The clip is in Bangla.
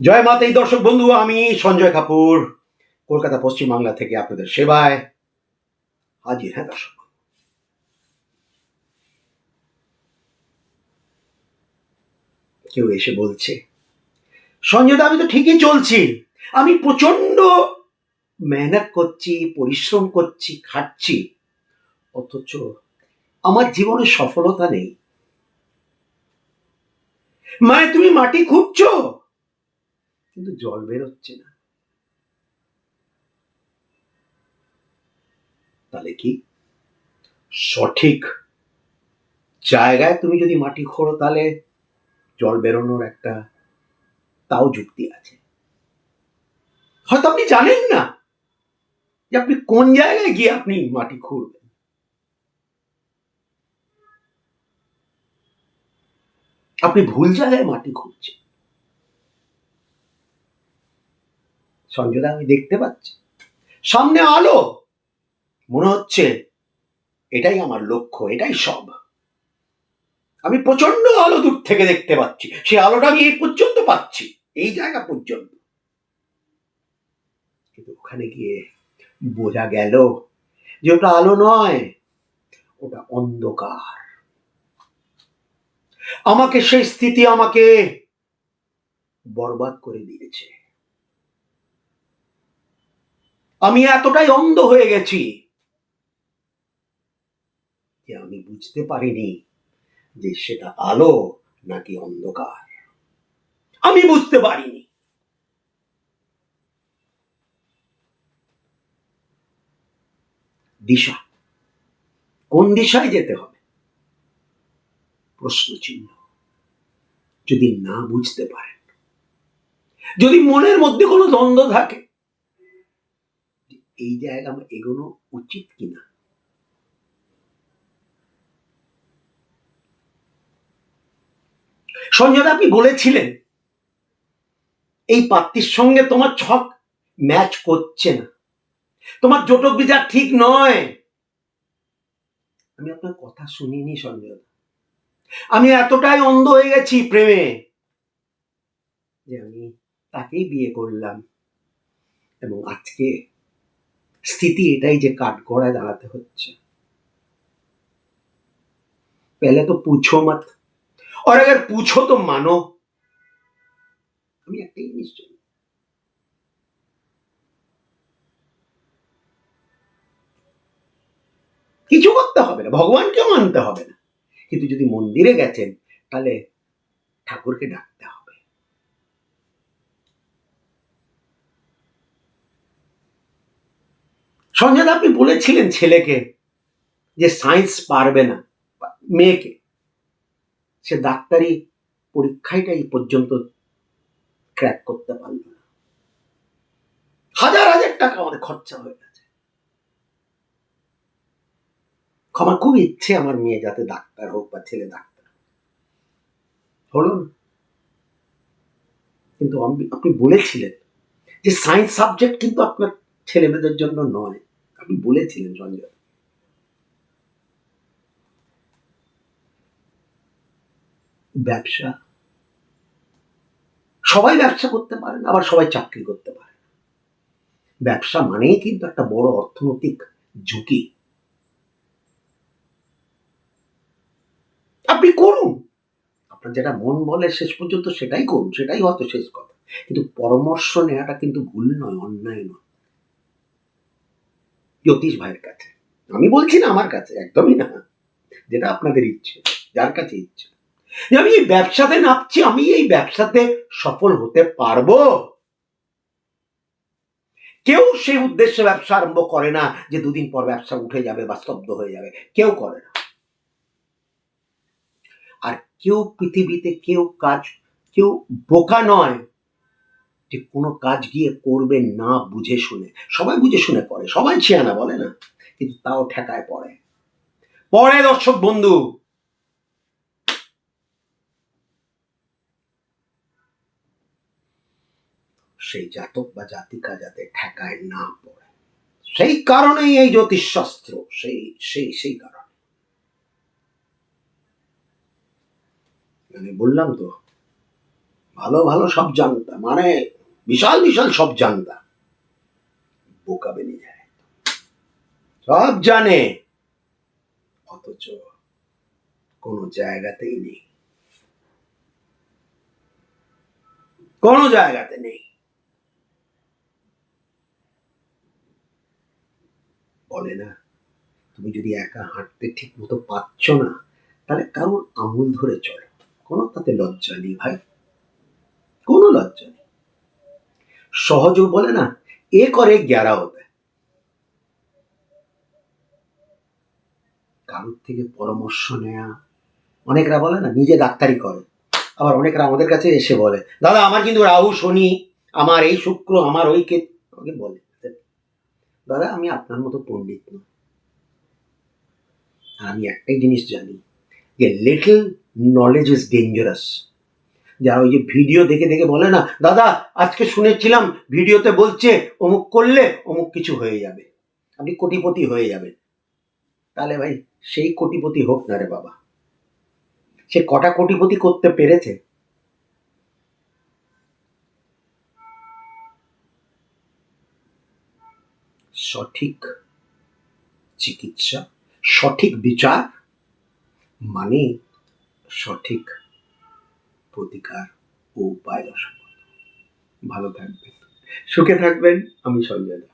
জয় মাতা এই দর্শক বন্ধু, আমি সঞ্জয় কাপুর কলকাতা পশ্চিমবাংলা থেকে আপনাদের সেবায় হাজির। হ্যাঁ দর্শক, কেউ এসে বলছে সঞ্জয় দা আমি তো ঠিকই চলছি, আমি প্রচন্ড মেহনত করছি, পরিশ্রম করছি, খাচ্ছি, অথচ আমার জীবনে সফলতা নেই। মানে তুমি মাটি খুঁড়ছো কিন্তু জল বেরোচ্ছে না, তাহলে কি সঠিক জায়গায় তুমি যদি মাটি খোঁড়ো তাহলে জল বেরোনোর একটা তাও যুক্তি আছে। হয়তো আপনি জানেন না যে আপনি কোন জায়গায় গিয়ে আপনি মাটি খুঁড়বেন। আপনি ভুল জায়গায় মাটি খুঁড়ছেন। সঞ্জয়দা আমি দেখতে পাচ্ছি সামনে আলো, মনে হচ্ছে এটাই আমার লক্ষ্য, এটাই সব। আমি প্রচন্ড আলো দূর থেকে দেখতে পাচ্ছি, সেই আলোটা আমি এই পর্যন্ত পাচ্ছি, এই জায়গা পর্যন্ত। কিন্তু ওখানে গিয়ে বোঝা গেল যে ওটা আলো নয়, ওটা অন্ধকার। আমাকে সেই স্থিতি আমাকে বরবাদ করে দিয়েছে। আমি এতটাই অন্ধ হয়ে গেছি যে আমি বুঝতে পারিনি যে সেটা আলো নাকি অন্ধকার। আমি বুঝতে পারিনি। দিশা, কোন দিশায় যেতে হবে প্রশ্ন চিহ্ন। যদি না বুঝতে পারেন, যদি মনের মধ্যে কোনো দ্বন্দ্ব থাকে এই জায়গা আমার এগোনো উচিত কিনা। সঞ্জয় আপনি বলেছিলেন এই পাত্রীর সঙ্গে তোমার ছক ম্যাচ করছে না, তোমার জটক বিচার ঠিক নয়। আমি আপনার কথা শুনিনি সঞ্জয়, আমি এতটাই অন্ধ হয়ে গেছি প্রেমে যে আমি তাকেই বিয়ে করলাম, এবং আজকে স্থিতি এটাই যে কাঠগড়ায় দাঁড়াতে হচ্ছে। पहले तो पूछो मत, और अगर पूछो तो मानो। আমি একটাই জিনিস জানি, কিছু করতে হবে না, ভগবানকেও মানতে হবে না, কিন্তু যদি মন্দিরে গেছেন তাহলে ঠাকুরকে ডাকতে হবে। সঞ্জয় আপনি বলেছিলেন ছেলেকে যে সায়েন্স পারবে না, মেয়েকে সে ডাক্তারি পরীক্ষাটা এই পর্যন্ত ক্র্যাক করতে পারল না। হাজার হাজার টাকা আমাদের খরচা হয়ে গেছে। আমার খুব ইচ্ছে আমার মেয়ে যাতে ডাক্তার হোক বা ছেলে ডাক্তার হলো না। কিন্তু আপনি বলেছিলেন যে সায়েন্স সাবজেক্ট কিন্তু আপনার ছেলে মেয়েদের জন্য নয়, আপনি বলেছিলেন সঞ্জয়। ব্যবসা, সবাই ব্যবসা করতে পারেন, আবার সবাই চাকরি করতে পারে। ব্যবসা মানেই কিন্তু একটা বড় অর্থনৈতিক ঝুঁকি। আপনি করুন, আপনার যেটা মন বলে শেষ পর্যন্ত সেটাই করুন, সেটাই হয়তো শেষ কথা। কিন্তু পরামর্শ নেওয়াটা কিন্তু ভুল নয়, অন্যায় নয়। জ্যোতিষ ভাইয়ের কাছে, আমি বলছি না আমার কাছে, একদমই না, যেটা আপনাদের ইচ্ছে, যার কাছে ইচ্ছে, যে আমি এই ব্যবসাতে নামছি, আমি এই ব্যবসাতে সফল হতে পারবো। কেউ সেই উদ্দেশ্যে ব্যবসা আরম্ভ করে না যে দুদিন পর ব্যবসা উঠে যাবে বা স্তব্ধ হয়ে যাবে, কেউ করে না। আর কেউ পৃথিবীতে কেউ বোকা নয় যে কোনো কাজ গিয়ে করবে না বুঝে শুনে। সবাই বুঝে শুনে করে, সবাই ছিয়ানা বলে না, কিন্তু তাও ঠেকায় পড়ে। দর্শক বন্ধু, সেই জাতক বা জাতিকা যাতে ঠেকায় না পড়ে, সেই কারণেই এই জ্যোতিষশাস্ত্র, সেই কারণে। মানে বললাম তো, ভালো ভালো সব জানতাম, মানে বিশাল বিশাল সব জানতা, বোকা বেনে যায়, সব জানে, অথচ কোনো জায়গাতেই নেই, কোনো জায়গাতে নেই। বলে না, তুমি যদি একা হাঁটতে ঠিক মতো পাচ্ছ না, তাহলে কারোর আঙুল ধরে চলো, কোনো তাতে লজ্জা নেই ভাই, কোনো লজ্জা নেই। সহযোগ বলে না, এ করে 11 হতে, কারোর থেকে পরামর্শ নেয়া। অনেকরা বলে না নিজে ডাক্তারি করে, আবার অনেকরা আমাদের কাছে এসে বলে, দাদা আমার কিন্তু রাহু শনি, আমার এই শুক্র, আমার ওই কে, আমাকে বলে, দাদা আমি আপনার মতো পণ্ডিত নই, আর আমি একটাই জিনিস জানি, যে লিটল নলেজ ইজ ডেঞ্জারাস। যারা ওই যে ভিডিও দেখে দেখে বলে না, দাদা আজকে শুনেছিলাম ভিডিওতে বলছে অমুক করলে অমুক কিছু হয়ে যাবে, আপনি কোটিপতি হয়ে যাবেন। তাহলে ভাই সেই কোটিপতি হোক না রে বাবা, সে কটা কোটিপতি করতে পেরেছে? সঠিক চিকিৎসা, সঠিক বিচার মানে সঠিক প্রতিকার ও উপায় রসায়ন। ভালো থাকবেন, সুখে থাকবেন। আমি সঞ্জয় দা।